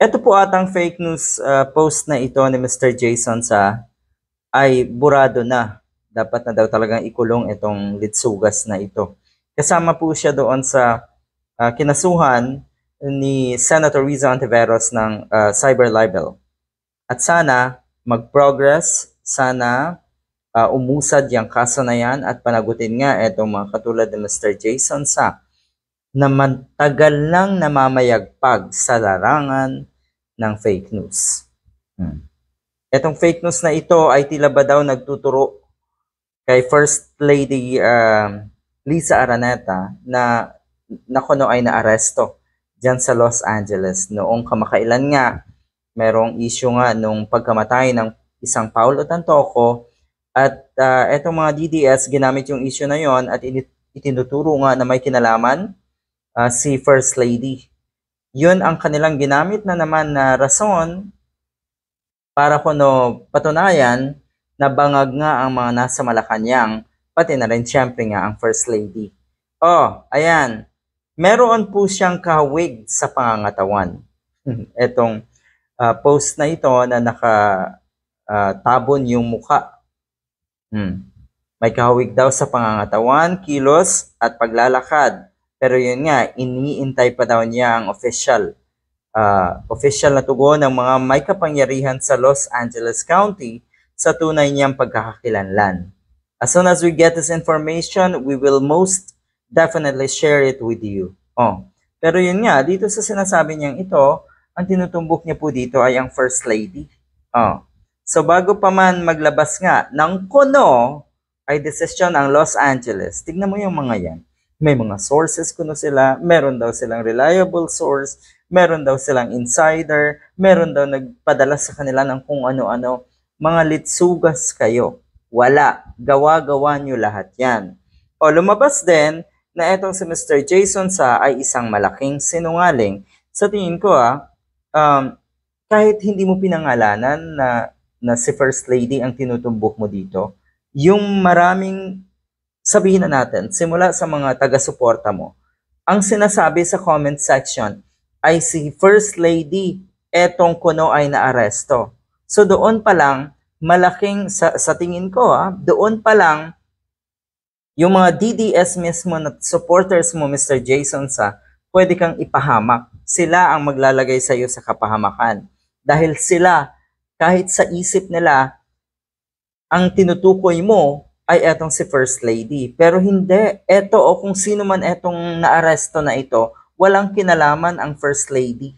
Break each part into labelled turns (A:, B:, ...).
A: Ito po atang fake news post na ito ni Mr. Jason sa ay burado na. Dapat na daw talagang ikulong itong litsugas na ito. Kasama po siya doon sa kinasuhan ni Senator Riza Ontiveros ng cyber libel. At sana mag-progress, sana umusad yung kaso na yan at panagutin nga itong mga katulad ni Mr. Jason sa na matagal nang namamayagpag sa larangan ng fake news. Etong fake news na ito ay tila ba daw nagtuturo kay First Lady Lisa Araneta na kuno ay naaresto dyan sa Los Angeles. Noong kamakailan nga, merong issue nga nung pagkamatay ng isang Paulo Tantoco at etong mga DDS ginamit yung issue na yon at itinuturo nga na may kinalaman si First Lady. Yun ang kanilang ginamit na naman na rason para kuno patunayan na bangag nga ang mga nasa Malacanang, pati na rin siyempre nga ang First Lady. Oh, ayan. Meron po siyang kahawig sa pangangatawan. Etong post na ito na nakatabon yung muka. May kahawig daw sa pangangatawan, kilos at paglalakad. Pero yun nga, iniintay pa daw niya ang official na tugon ng mga may kapangyarihan sa Los Angeles County sa tunay niyang pagkakakilanlan. As soon as we get this information, we will most definitely share it with you. Pero yun nga, dito sa sinasabi niyang ito, ang tinutumbok niya po dito ay ang First Lady. So bago pa man maglabas nga ng kuno ay desisyon ang Los Angeles, tignan mo yung mga yan. May mga sources kuno sila, meron daw silang reliable source, meron daw silang insider, meron daw nagpadala sa kanila ng kung ano-ano. Mga litsugas kayo. Wala. Gawa-gawa nyo lahat yan. Lumabas din na etong si Mr. Jason sa ay isang malaking sinungaling. Sa tingin ko kahit hindi mo pinangalanan na si First Lady ang tinutumbok mo dito, yung maraming sabihin na natin, simula sa mga taga-suporta mo, ang sinasabi sa comment section ay si First Lady, etong kuno ay naaresto. So doon pa lang, malaking, sa tingin ko, doon pa lang, yung mga DDS mismo na supporters mo, Mr. Jason sa, pwede kang ipahamak. Sila ang maglalagay sa iyo sa kapahamakan. Dahil sila, kahit sa isip nila, ang tinutukoy mo, ay etong si First Lady. Pero hindi, eto o kung sino man etong naaresto na ito, walang kinalaman ang First Lady.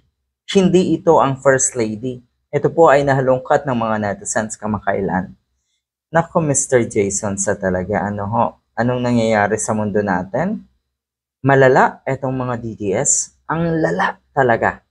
A: Hindi ito ang First Lady. Ito po ay nahalungkat ng mga netizens kamakailan. Nako Mr. Jason sa talaga, anong nangyayari sa mundo natin? Malala etong mga DDS, ang lala talaga.